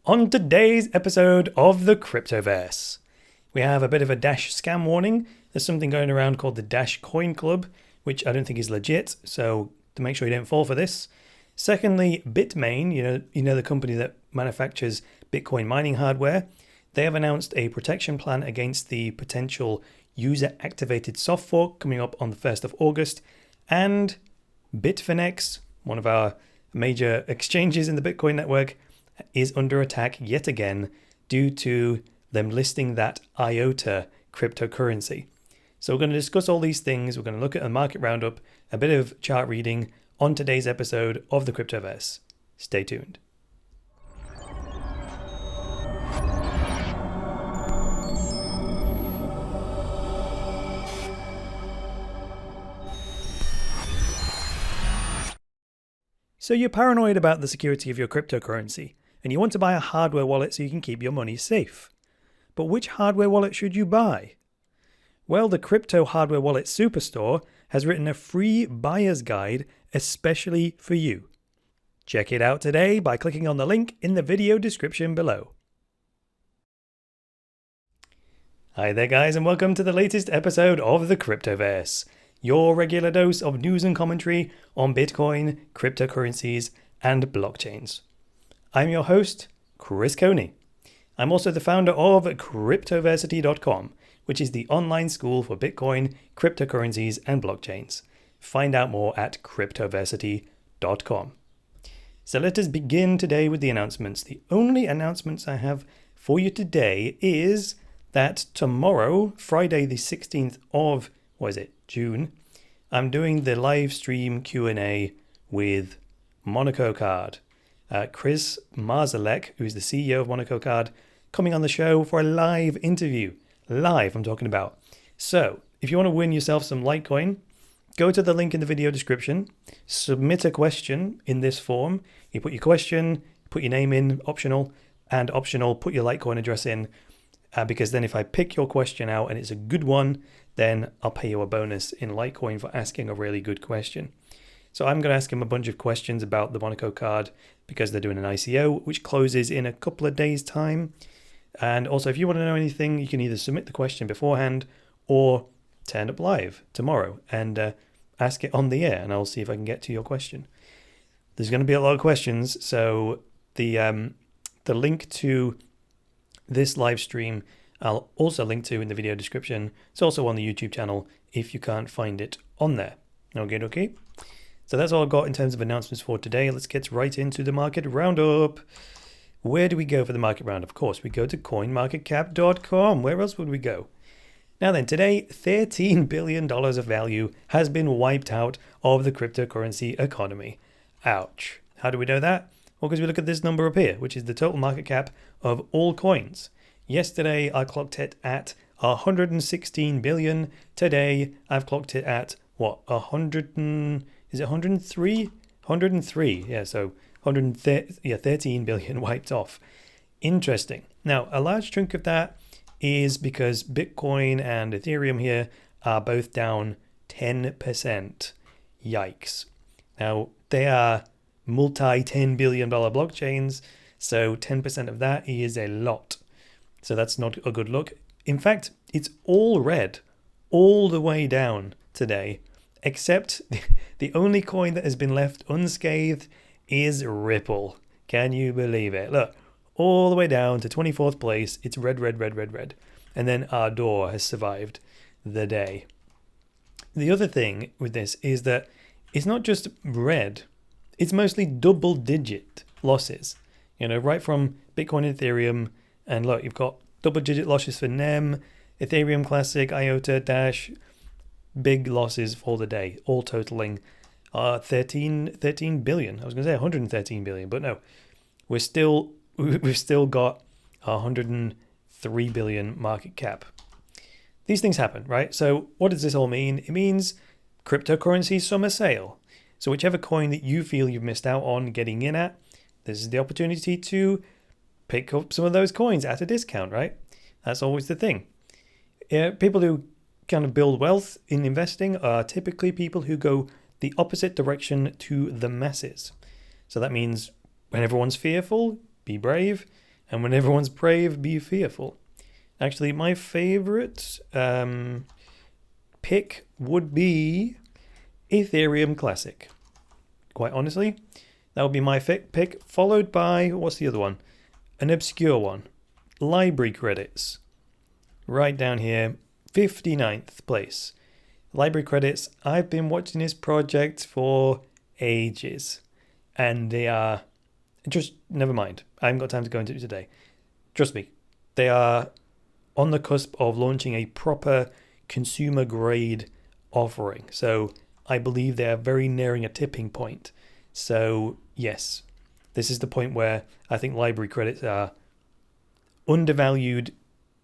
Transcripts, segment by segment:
On today's episode of the Cryptoverse, we have a bit of a Dash scam warning. There's something going around called the Dash Coin Club, which I don't think is legit, so to make sure you don't fall for this. Secondly, Bitmain, you know the company that manufactures Bitcoin mining hardware, they have announced a protection plan against the potential user-activated soft fork coming up on the 1st of August, and Bitfinex, one of our major exchanges in the Bitcoin network, is under attack yet again due to them listing that IOTA cryptocurrency. So we're going to discuss all these things. We're going to look at a market roundup, a bit of chart reading on today's episode of the Cryptoverse. Stay tuned. So you're paranoid about the security of your cryptocurrency, and you want to buy a hardware wallet so you can keep your money safe. But which hardware wallet should you buy? Well, the Crypto Hardware Wallet Superstore has written a free buyer's guide especially for you. Check it out today by clicking on the link in the video description below. Hi there guys, and welcome to the latest episode of the Cryptoverse, your regular dose of news and commentary on Bitcoin, cryptocurrencies, and blockchains. I'm your host, Chris Coney. I'm also the founder of Cryptoversity.com, which is the online school for Bitcoin, cryptocurrencies, and blockchains. Find out more at Cryptoversity.com. So let us begin today with the announcements. The only announcements I have for you today is that tomorrow, Friday the 16th of, June, I'm doing the live stream Q&A with Monaco Card. Chris Marzalek, who's the CEO of Monaco Card, coming on the show for a live interview. Live, I'm talking about. So, if you want to win yourself some Litecoin, go to the link in the video description, submit a question in this form. You put your question, put your name in, optional, and optional, put your Litecoin address in, because then if I pick your question out and it's a good one, then I'll pay you a bonus in Litecoin for asking a really good question. So I'm going to ask him a bunch of questions about the Monaco Card because they're doing an ICO, which closes in a couple of days' time. And also, if you want to know anything, you can either submit the question beforehand or turn up live tomorrow and ask it on the air, and I'll see if I can get to your question. There's going to be a lot of questions, so the link to this live stream I'll also link to in the video description. It's also on the YouTube channel if you can't find it on there. Okay. So that's all I've got in terms of announcements for today. Let's get right into the market roundup. Where do we go for the market roundup? Of course, we go to coinmarketcap.com. Where else would we go? Now then, today, $13 billion of value has been wiped out of the cryptocurrency economy. Ouch. How do we know that? Well, because we look at this number up here, which is the total market cap of all coins. Yesterday, I clocked it at 116 billion. Today, I've clocked it at, 103? 103. Yeah, so 13 billion wiped off. Interesting. Now, a large chunk of that is because Bitcoin and Ethereum here are both down 10%. Yikes. Now, they are multi-$10 billion blockchains, so 10% of that is a lot. So that's not a good look. In fact, it's all red all the way down today, except the only coin that has been left unscathed is Ripple. Can you believe it? Look, all the way down to 24th place, it's red. And then Ardor has survived the day. The other thing with this is that it's not just red, it's mostly double-digit losses. Right from Bitcoin and Ethereum. And look, you've got double-digit losses for NEM, Ethereum Classic, IOTA, Dash, big losses for the day, all totaling 13 billion. I was going to say 113 billion, but no, we've still got 103 billion market cap. These things happen, right? So what does this all mean? It means cryptocurrency summer sale. So whichever coin that you feel you've missed out on getting in at, this is the opportunity to pick up some of those coins at a discount, right? That's always the thing. People who kind of build wealth in investing are typically people who go the opposite direction to the masses. So that means when everyone's fearful, be brave. And when everyone's brave, be fearful. Actually, my favorite pick would be Ethereum Classic. Quite honestly, that would be my pick, followed by, what's the other one? An obscure one. Library credits. Right down here, 59th place. Library credits, I've been watching this project for ages. And they are, just never mind. I haven't got time to go into it today. Trust me, they are on the cusp of launching a proper consumer grade offering. So I believe they are very nearing a tipping point. So yes, this is the point where I think library credits are undervalued,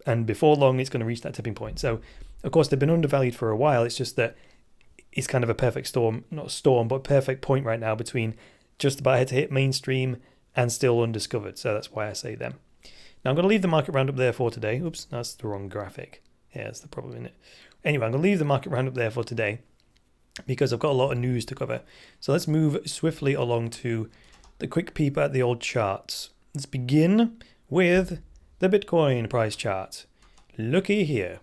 and before long it's going to reach that tipping point. So of course they've been undervalued for a while. It's just that it's kind of a perfect storm, not storm, but perfect point right now between just about to hit mainstream and still undiscovered. So that's why I say them. Now I'm going to leave the market roundup there for today. Oops, that's the wrong graphic. Yeah, that's the problem in it. Anyway, I'm going to leave the market roundup there for today because I've got a lot of news to cover. So let's move swiftly along to the quick peep at the old charts. Let's begin with the Bitcoin price chart. Looky here.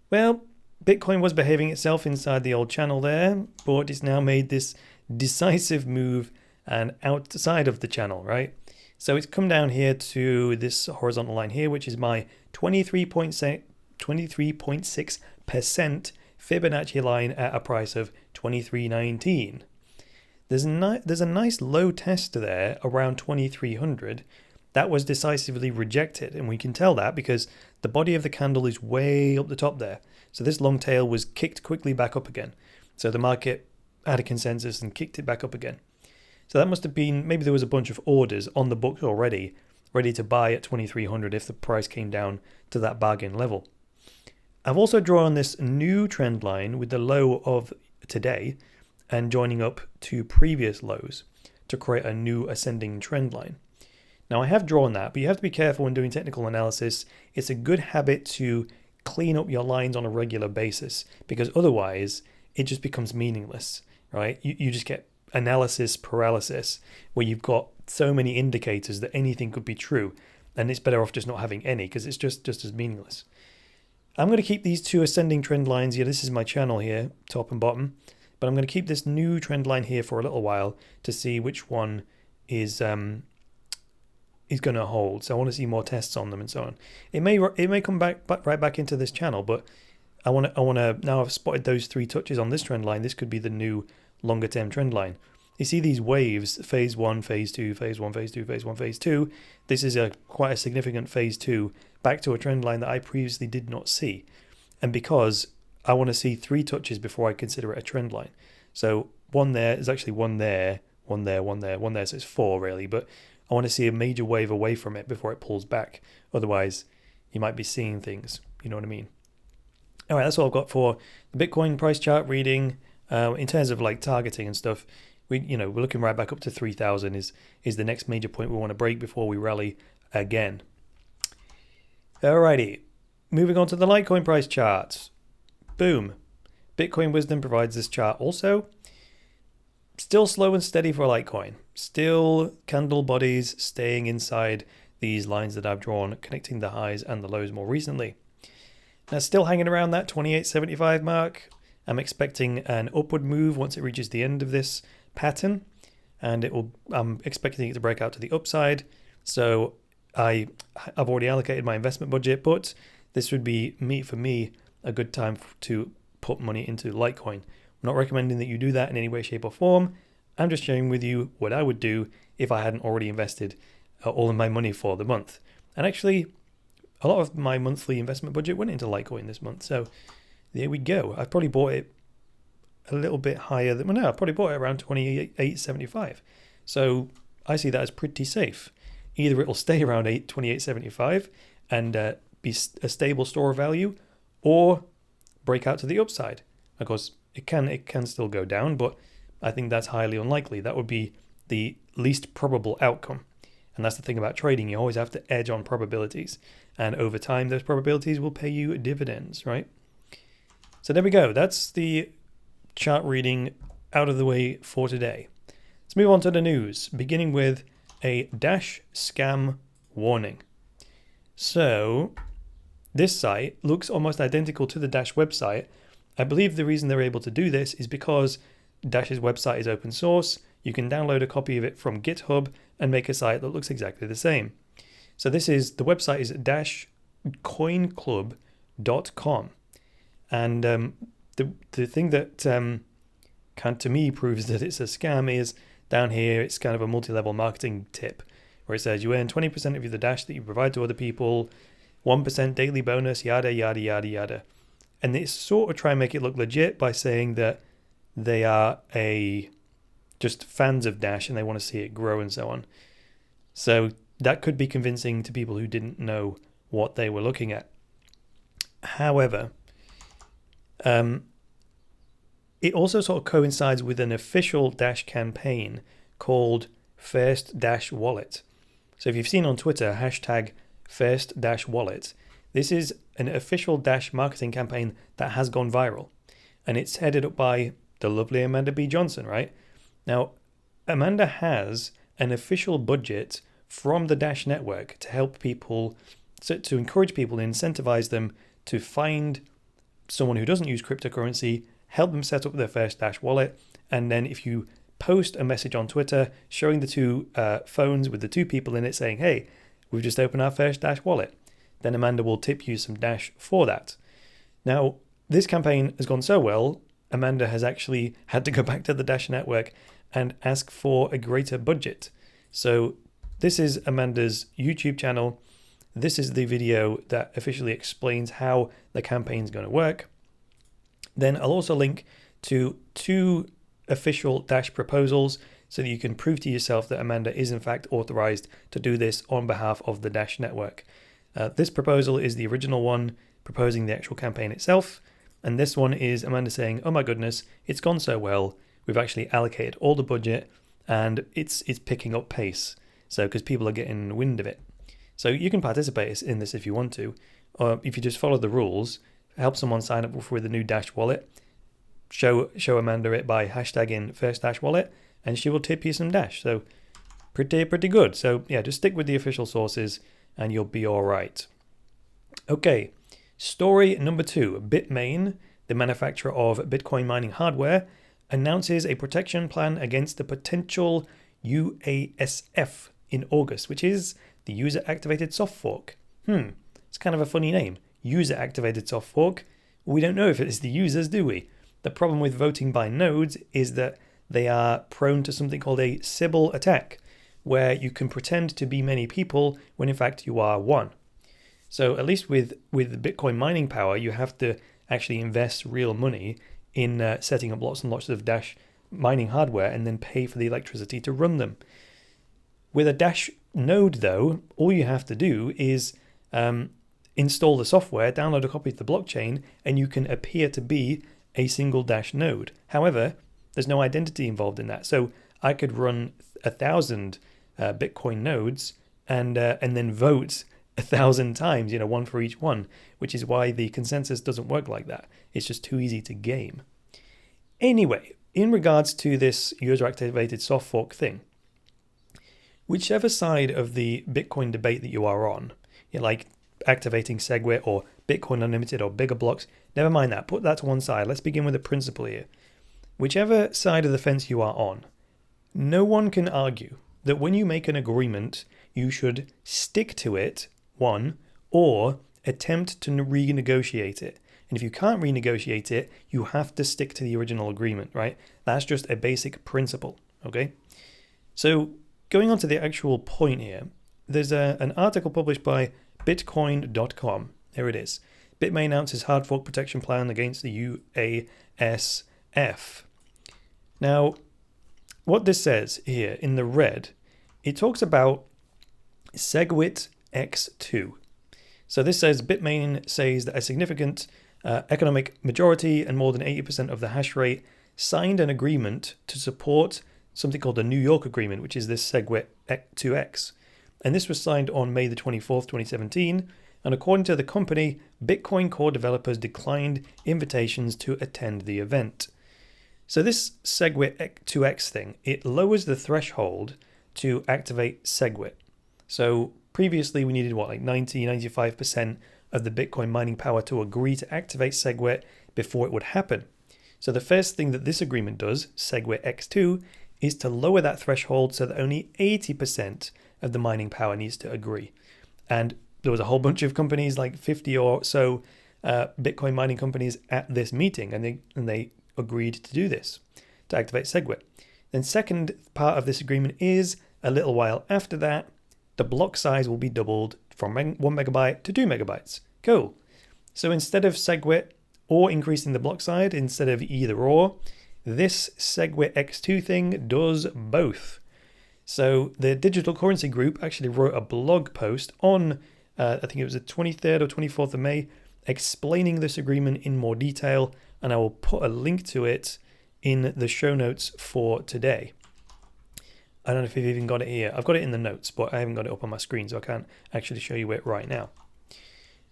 Well, Bitcoin was behaving itself inside the old channel there, but it's now made this decisive move and outside of the channel, right? So it's come down here to this horizontal line here, which is my 23.6% Fibonacci line at a price of 23.19. There's a nice low test there around 2300. That was decisively rejected, and we can tell that because the body of the candle is way up the top there. So this long tail was kicked quickly back up again. So the market had a consensus and kicked it back up again. So that must have been, maybe there was a bunch of orders on the books already, ready to buy at 2300 if the price came down to that bargain level. I've also drawn this new trend line with the low of today and joining up to previous lows to create a new ascending trend line. Now I have drawn that, but you have to be careful when doing technical analysis. It's a good habit to clean up your lines on a regular basis because otherwise it just becomes meaningless, right? You just get analysis paralysis where you've got so many indicators that anything could be true, and it's better off just not having any because it's just as meaningless. I'm going to keep these two ascending trend lines here. This is my channel here, top and bottom, but I'm going to keep this new trend line here for a little while to see which one is going to hold. So I want to see more tests on them and so on. It may come back right back into this channel, but I want to now I've spotted those three touches on this trend line. This could be the new longer term trend line. You see these waves, phase 1, phase 2, phase 1, phase 2, phase 1, phase 2. This is quite a significant phase 2 back to a trend line that I previously did not see. And because I want to see three touches before I consider it a trend line. So one there is actually one there, one there, one there, one there. So it's four really, but I want to see a major wave away from it before it pulls back. Otherwise, you might be seeing things. You know what I mean? All right, that's all I've got for the Bitcoin price chart reading. In terms of like targeting and stuff, we're looking right back up to 3,000 is the next major point we want to break before we rally again. Alrighty, moving on to the Litecoin price charts. Boom. Bitcoin Wisdom provides this chart also. Still slow and steady for Litecoin. Still candle bodies staying inside these lines that I've drawn, connecting the highs and the lows more recently. Now still hanging around that 28.75 mark. I'm expecting an upward move once it reaches the end of this pattern, and I'm expecting it to break out to the upside. So I've already allocated my investment budget, but this would be for me a good time to put money into Litecoin. I'm not recommending that you do that in any way, shape, or form. I'm just sharing with you what I would do if I hadn't already invested all of my money for the month. And actually, a lot of my monthly investment budget went into Litecoin this month. So there we go. I've probably bought it a little bit higher than, well, no, I probably bought it around 28.75. So I see that as pretty safe. Either it'll stay around 28.75 and be a stable store of value, or break out to the upside. Of course, it can still go down, but I think that's highly unlikely. That would be the least probable outcome. And that's the thing about trading. You always have to edge on probabilities. And over time, those probabilities will pay you dividends, right? So there we go. That's the chart reading out of the way for today. Let's move on to the news, beginning with a Dash scam warning. So this site looks almost identical to the Dash website. I believe the reason they're able to do this is because Dash's website is open source. You can download a copy of it from GitHub and make a site that looks exactly the same. So the website is dashcoinclub.com. And the thing that to me proves that it's a scam is down here. It's kind of a multi-level marketing tip where it says you earn 20% of the Dash that you provide to other people, 1% daily bonus, yada, yada, yada, yada. And they sort of try and make it look legit by saying that they are just fans of Dash and they want to see it grow and so on. So that could be convincing to people who didn't know what they were looking at. However, it also sort of coincides with an official Dash campaign called First Dash Wallet. So if you've seen on Twitter, hashtag First Dash Wallet, this is an official Dash marketing campaign that has gone viral. And it's headed up by the lovely Amanda B. Johnson, right? Now, Amanda has an official budget from the Dash network to help people, to encourage people and incentivize them to find someone who doesn't use cryptocurrency, help them set up their first Dash wallet, and then if you post a message on Twitter showing the two phones with the two people in it saying, hey, we've just opened our first Dash wallet, then Amanda will tip you some Dash for that. Now, this campaign has gone so well, Amanda has actually had to go back to the Dash network and ask for a greater budget. So this is Amanda's YouTube channel. This is the video that officially explains how the campaign is going to work. Then I'll also link to 2 official Dash proposals so that you can prove to yourself that Amanda is in fact authorized to do this on behalf of the Dash network. This proposal is the original one proposing the actual campaign itself. And this one is Amanda saying, oh my goodness, it's gone so well. We've actually allocated all the budget and it's picking up pace. So because people are getting wind of it. So you can participate in this if you want to, or if you just follow the rules, help someone sign up with the new Dash wallet, show Amanda it by hashtagging First Dash Wallet, and she will tip you some Dash. So pretty good. So yeah, just stick with the official sources and you'll be all right. Okay, story number 2. Bitmain, the manufacturer of Bitcoin mining hardware, announces a protection plan against the potential UASF in August, which is the User Activated Soft Fork. It's kind of a funny name. User Activated Soft Fork. We don't know if it's the users, do we? The problem with voting by nodes is that they are prone to something called a Sybil attack, where you can pretend to be many people when in fact you are one. So at least with Bitcoin mining power, you have to actually invest real money in setting up lots and lots of Dash mining hardware and then pay for the electricity to run them. With a Dash node, though, all you have to do is install the software, download a copy of the blockchain, and you can appear to be a single Dash node. However, there's no identity involved in that. So I could run 1,000 Bitcoin nodes and then vote 1,000 times, one for each one, which is why the consensus doesn't work like that. It's just too easy to game. Anyway, in regards to this user-activated soft fork thing, whichever side of the Bitcoin debate that you are on, like activating SegWit or Bitcoin Unlimited or bigger blocks, never mind that. Put that to one side. Let's begin with the principle here. Whichever side of the fence you are on, no one can argue that when you make an agreement, you should stick to it, one, or attempt to renegotiate it. And if you can't renegotiate it, you have to stick to the original agreement, right? That's just a basic principle, okay? So going on to the actual point here, there's an article published by bitcoin.com. Here it is. Bitmain announces hard fork protection plan against the UASF. Now, what this says here in the red, it talks about SegWit X2. So this says Bitmain says that a significant economic majority and more than 80% of the hash rate signed an agreement to support something called the New York Agreement, which is this SegWit 2X. And this was signed on May the 24th, 2017. And according to the company, Bitcoin core developers declined invitations to attend the event. So this SegWit 2X thing, it lowers the threshold to activate SegWit. So previously we needed what, like 95% of the Bitcoin mining power to agree to activate SegWit before it would happen. So the first thing that this agreement does, SegWit X2, is to lower that threshold so that only 80% of the mining power needs to agree. And there was a whole bunch of companies, like 50 or so Bitcoin mining companies at this meeting, and they agreed to do this, to activate SegWit. Then second part of this agreement is, a little while after that, the block size will be doubled from 1 megabyte to 2 megabytes. Cool. So instead of SegWit or increasing the block size, instead of either or, this SegWit X2 thing does both. So the Digital Currency Group actually wrote a blog post on, I think it was the 23rd or 24th of May, explaining this agreement in more detail, and I will put a link to it in the show notes for today. I don't know if you've even got it here. I've got it in the notes, but I haven't got it up on my screen, so I can't actually show you it right now.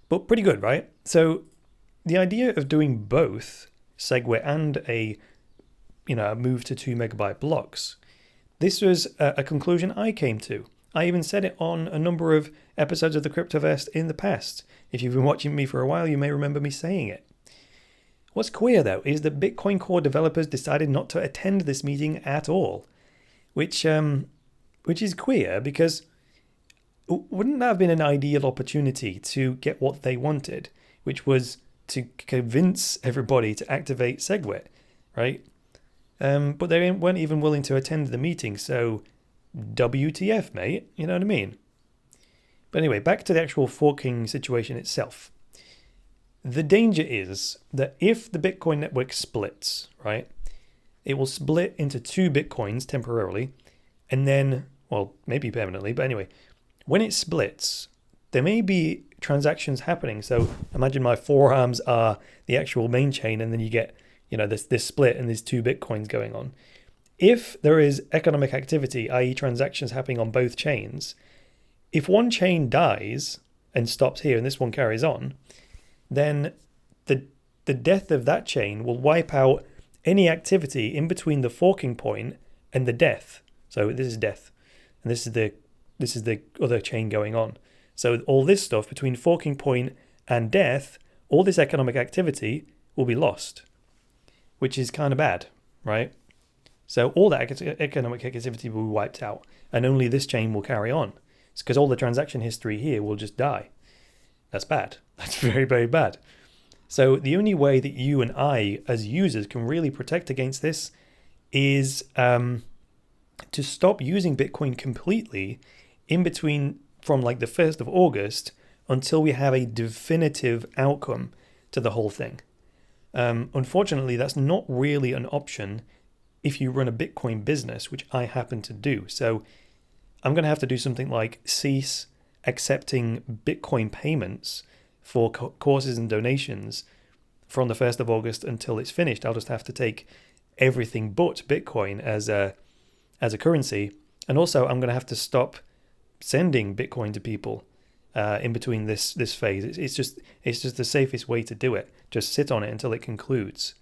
But pretty good, right? So the idea of doing both SegWit and a move to 2 megabyte blocks, this was a conclusion I came to. I even said it on a number of episodes of the Cryptoverse in the past. If you've been watching me for a while, you may remember me saying it. What's queer, though, is that Bitcoin Core developers decided not to attend this meeting at all, which is queer because wouldn't that have been an ideal opportunity to get what they wanted, which was to convince everybody to activate SegWit, right? But they weren't even willing to attend the meeting, so WTF, mate, you know what I mean? But anyway, back to the actual forking situation itself. The danger is that if the Bitcoin network splits, right, it will split into 2 Bitcoins temporarily, and then, well, maybe permanently, but anyway, when it splits, there may be transactions happening. So imagine my forearms are the actual main chain, and then you get, this split and there's 2 Bitcoins going on. If there is economic activity, i.e. transactions happening on both chains, if one chain dies and stops here and this one carries on, then the death of that chain will wipe out any activity in between the forking point and the death. So this is death, and this is the other chain going on. So all this stuff between forking point and death, all this economic activity will be lost, which is kind of bad, right? So all that economic activity will be wiped out, and only this chain will carry on. It's because all the transaction history here will just die. That's bad. That's very, very bad. So the only way that you and I, as users, can really protect against this is to stop using Bitcoin completely in between from like the 1st of August until we have a definitive outcome to the whole thing. Unfortunately, that's not really an option if you run a Bitcoin business, which I happen to do. So I'm going to have to do something like cease accepting Bitcoin payments for courses and donations from the 1st of August until it's finished. I'll just have to take everything but Bitcoin as a currency. And also I'm going to have to stop sending Bitcoin to people in between this phase. It's just the safest way to do it. Just sit on it until it concludes.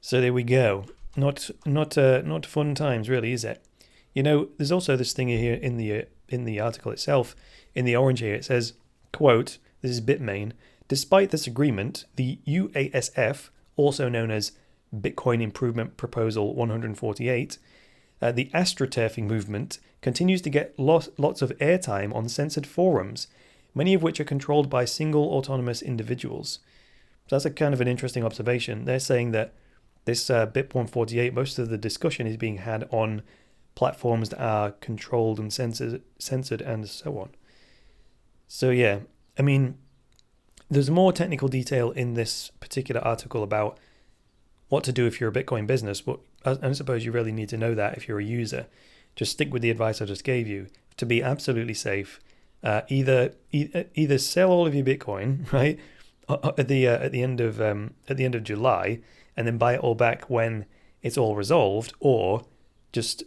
So there we go. Not fun times, really, is it? There's also this thing here in the article itself. In the orange here, it says, quote, this is Bitmain, despite this agreement, the UASF, also known as Bitcoin Improvement Proposal 148, the astroturfing movement continues to get lots of airtime on censored forums, many of which are controlled by single autonomous individuals. So that's a kind of an interesting observation. They're saying that this BIP148, most of the discussion is being had on platforms that are controlled and censored and so on. So yeah, I mean, there's more technical detail in this particular article about what to do if you're a Bitcoin business, but I suppose you really need to know that if you're a user. Just stick with the advice I just gave you to be absolutely safe. Either sell all of your Bitcoin, right, at the end of July, and then buy it all back when it's all resolved, or just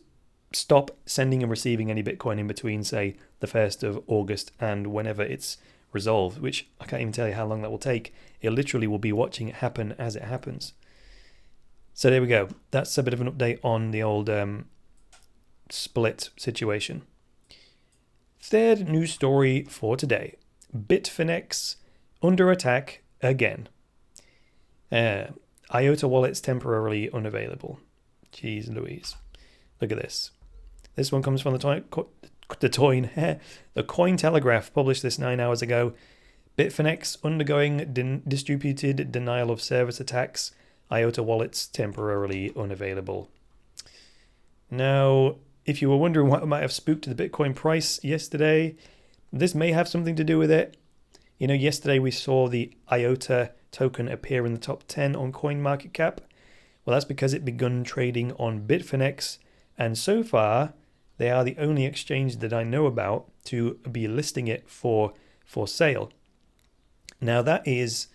stop sending and receiving any Bitcoin in between, say, the 1st of August and whenever it's resolved, which I can't even tell you how long that will take. It literally will be watching it happen as it happens. So there we go. That's a bit of an update on the old split situation. Third news story for today. Bitfinex under attack again. IOTA wallets temporarily unavailable. Jeez Louise. Look at this. This one comes from the Cointelegraph published this 9 hours ago. Bitfinex undergoing distributed denial of service attacks. IOTA wallets temporarily unavailable. Now, if you were wondering what might have spooked the Bitcoin price yesterday, this may have something to do with it. You know, yesterday we saw the IOTA token appear in the top 10 on CoinMarketCap. Well, that's because it begun trading on Bitfinex, and so far they are the only exchange that I know about to be listing it for sale. Now, that is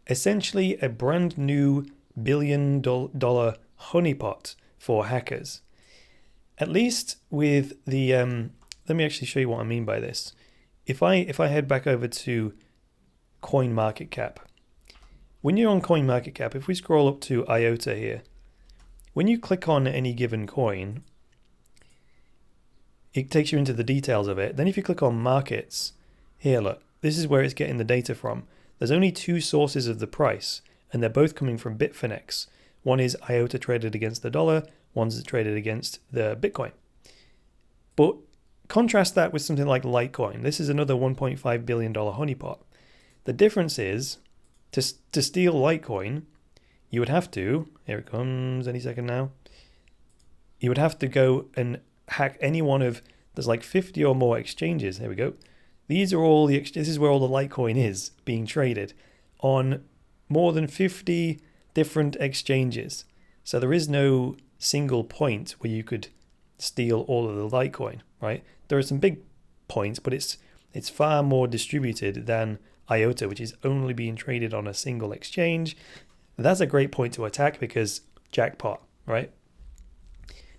essentially a brand new billion-dollar honeypot for hackers. At least with the let me actually show you what I mean by this. If I head back over to CoinMarketCap, when you're on CoinMarketCap, if we scroll up to IOTA here, when you click on any given coin, it takes you into the details of it. Then if you click on markets, here look, this is where it's getting the data from. There's only two sources of the price, and they're both coming from Bitfinex. One is IOTA traded against the dollar, one's traded against the Bitcoin. But contrast that with something like Litecoin. This is another $1.5 billion honeypot. The difference is, to steal Litecoin, you would have to, here it comes any second now, you would have to go and hack any one of, there's like 50 or more exchanges, there we go. These are all this is where all the Litecoin is being traded on more than 50 different exchanges. So there is no single point where you could steal all of the Litecoin, right? There are some big points, but it's far more distributed than IOTA, which is only being traded on a single exchange. That's a great point to attack because jackpot, right?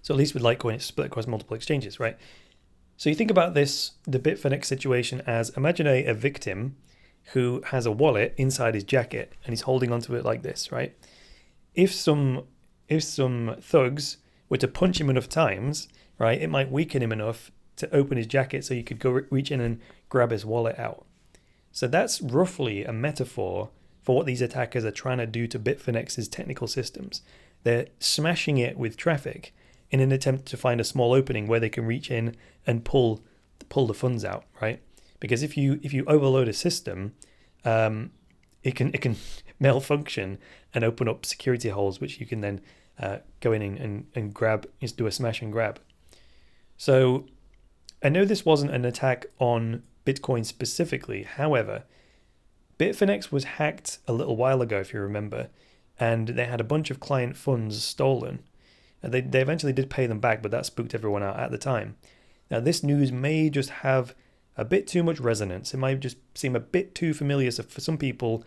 So at least with Litecoin, it's split across multiple exchanges, right? So you think about this, the Bitfinex situation as, imagine a victim who has a wallet inside his jacket and he's holding onto it like this, right? If some thugs were to punch him enough times, right, it might weaken him enough to open his jacket so you could go reach in and grab his wallet out. So that's roughly a metaphor for what these attackers are trying to do to Bitfinex's technical systems. They're smashing it with traffic in an attempt to find a small opening where they can reach in and pull the funds out, right? Because if you overload a system, it can malfunction and open up security holes, which you can then go in and grab, just do a smash and grab. So I know this wasn't an attack on Bitcoin specifically. However, Bitfinex was hacked a little while ago, if you remember, and they had a bunch of client funds stolen. And they eventually did pay them back, but that spooked everyone out at the time. Now, this news may just have a bit too much resonance. It might just seem a bit too familiar for some people.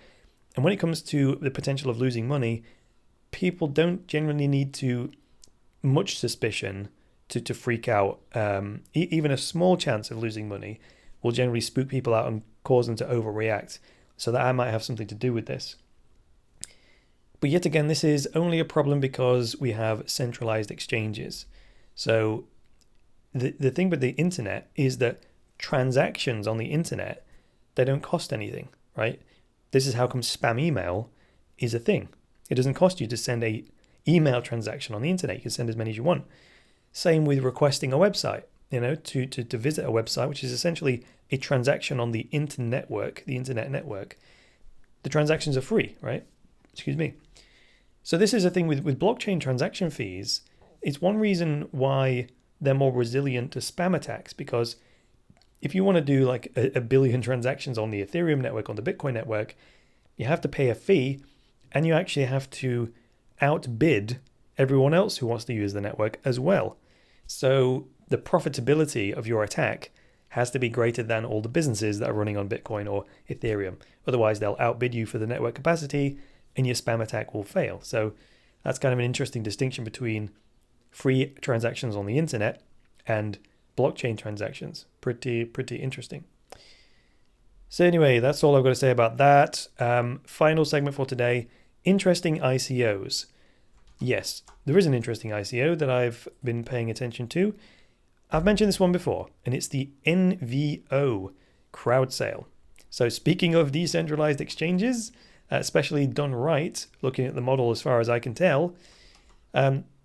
And when it comes to the potential of losing money, people don't generally need to much suspicion to freak out. Even a small chance of losing money will generally spook people out and cause them to overreact. So that might have something to do with this. But yet again, this is only a problem because we have centralized exchanges. So the thing with the internet is that transactions on the internet, they don't cost anything, right? This is how come spam email is a thing. It doesn't cost you to send a email transaction on the internet. You can send as many as you want. Same with requesting a website, to visit a website, which is essentially a transaction on the internet network. The transactions are free, right? Excuse me. So this is a thing with blockchain transaction fees. It's one reason why they're more resilient to spam attacks, because if you want to do like a billion transactions on the Ethereum network, on the Bitcoin network, you have to pay a fee, and you actually have to outbid everyone else who wants to use the network as well. So the profitability of your attack has to be greater than all the businesses that are running on Bitcoin or Ethereum. Otherwise, they'll outbid you for the network capacity and your spam attack will fail. So that's kind of an interesting distinction between free transactions on the internet and blockchain transactions. Pretty interesting. So anyway, that's all I've got to say about that. Final segment for today, interesting ICOs. Yes, there is an interesting ICO that I've been paying attention to. I've mentioned this one before, and it's the NVO crowd sale. So speaking of decentralized exchanges, especially done right, looking at the model as far as I can tell,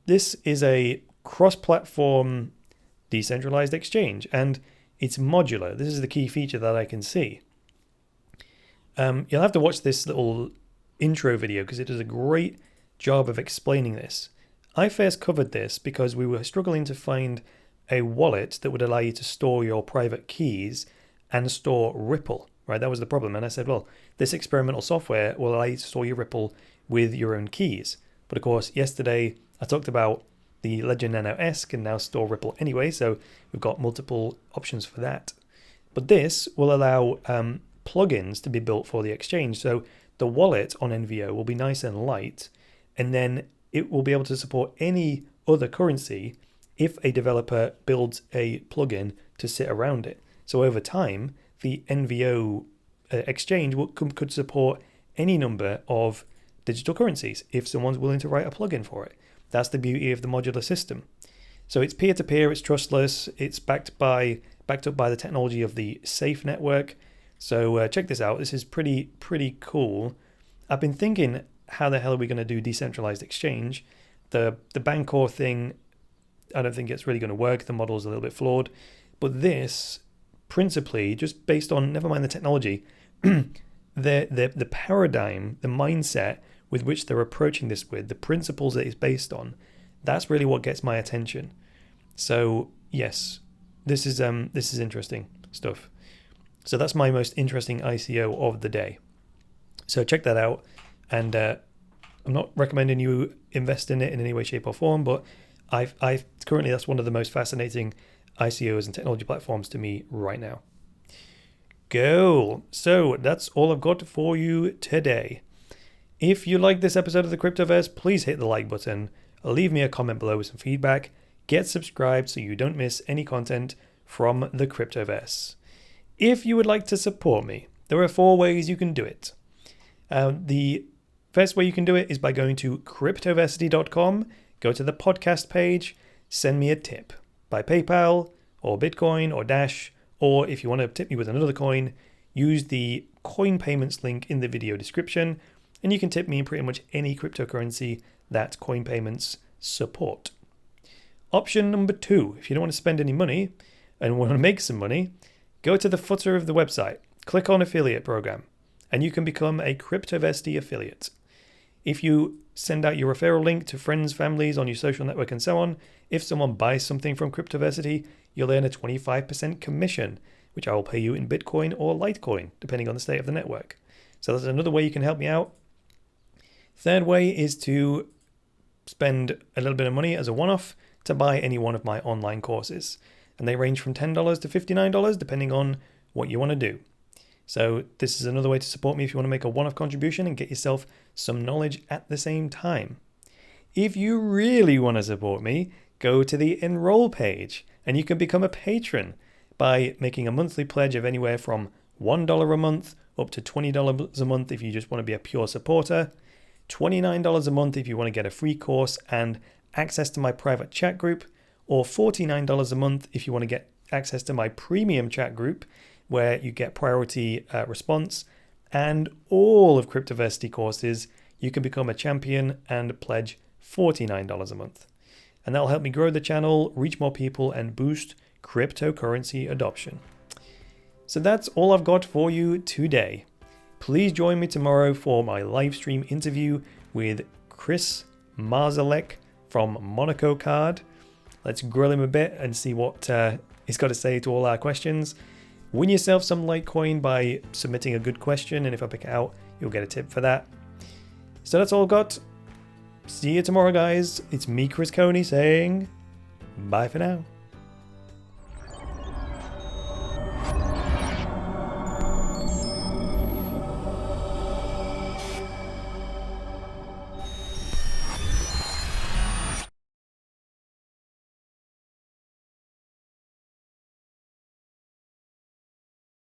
this is a cross-platform decentralized exchange, and it's modular. This is the key feature that I can see. You'll have to watch this little intro video because it does a great job of explaining this. I first covered this because we were struggling to find a wallet that would allow you to store your private keys and store Ripple, right? That was the problem. And I said, well, this experimental software will allow you to store your Ripple with your own keys. But of course, yesterday I talked about the Ledger Nano S can now store Ripple anyway, so we've got multiple options for that. But this will allow plugins to be built for the exchange. So the wallet on NVO will be nice and light, and then it will be able to support any other currency if a developer builds a plugin to sit around it. So over time, the NVO exchange could support any number of digital currencies if someone's willing to write a plugin for it. That's the beauty of the modular system. So it's peer-to-peer, it's trustless, it's backed up by the technology of the Safe network. So check this out. This is pretty cool. I've been thinking, how the hell are we going to do decentralized exchange? The Bancor thing, I don't think it's really going to work. The model's a little bit flawed. But this, principally, just based on, never mind the technology, the paradigm, the mindset with which they're approaching this with, the principles that it's based on, that's really what gets my attention. So yes, this is interesting stuff. So that's my most interesting ICO of the day. So check that out. And I'm not recommending you invest in it in any way, shape or form, but I currently, that's one of the most fascinating ICOs and technology platforms to me right now. Cool. So that's all I've got for you today. If you like this episode of the Cryptoverse, please hit the like button, leave me a comment below with some feedback, get subscribed so you don't miss any content from the Cryptoverse. If you would like to support me, there are 4 ways you can do it. The first way you can do it is by going to cryptoversity.com, go to the podcast page, send me a tip by PayPal or Bitcoin or Dash, or if you want to tip me with another coin, use the coin payments link in the video description, and you can tip me in pretty much any cryptocurrency that coin payments support. Option number 2, if you don't want to spend any money and want to make some money, go to the footer of the website, click on affiliate program, and you can become a Cryptoversity affiliate. If you send out your referral link to friends, families on your social network and so on, if someone buys something from Cryptoversity, you'll earn a 25% commission, which I will pay you in Bitcoin or Litecoin, depending on the state of the network. So that's another way you can help me out. Third way is to spend a little bit of money as a one-off to buy any one of my online courses. And they range from $10 to $59, depending on what you want to do. So this is another way to support me if you want to make a one-off contribution and get yourself some knowledge at the same time. If you really want to support me, go to the enroll page and you can become a patron by making a monthly pledge of anywhere from $1 a month up to $20 a month if you just want to be a pure supporter, $29 a month if you want to get a free course and access to my private chat group, or $49 a month if you want to get access to my premium chat group where you get priority response, and all of Cryptoversity courses. You can become a champion and pledge $49 a month. And that'll help me grow the channel, reach more people, and boost cryptocurrency adoption. So that's all I've got for you today. Please join me tomorrow for my live stream interview with Chris Marzalek from Monaco Card. Let's grill him a bit and see what he's got to say to all our questions. Win yourself some Litecoin by submitting a good question, and if I pick it out, you'll get a tip for that. So that's all I've got. See you tomorrow, guys. It's me, Chris Coney, saying bye for now.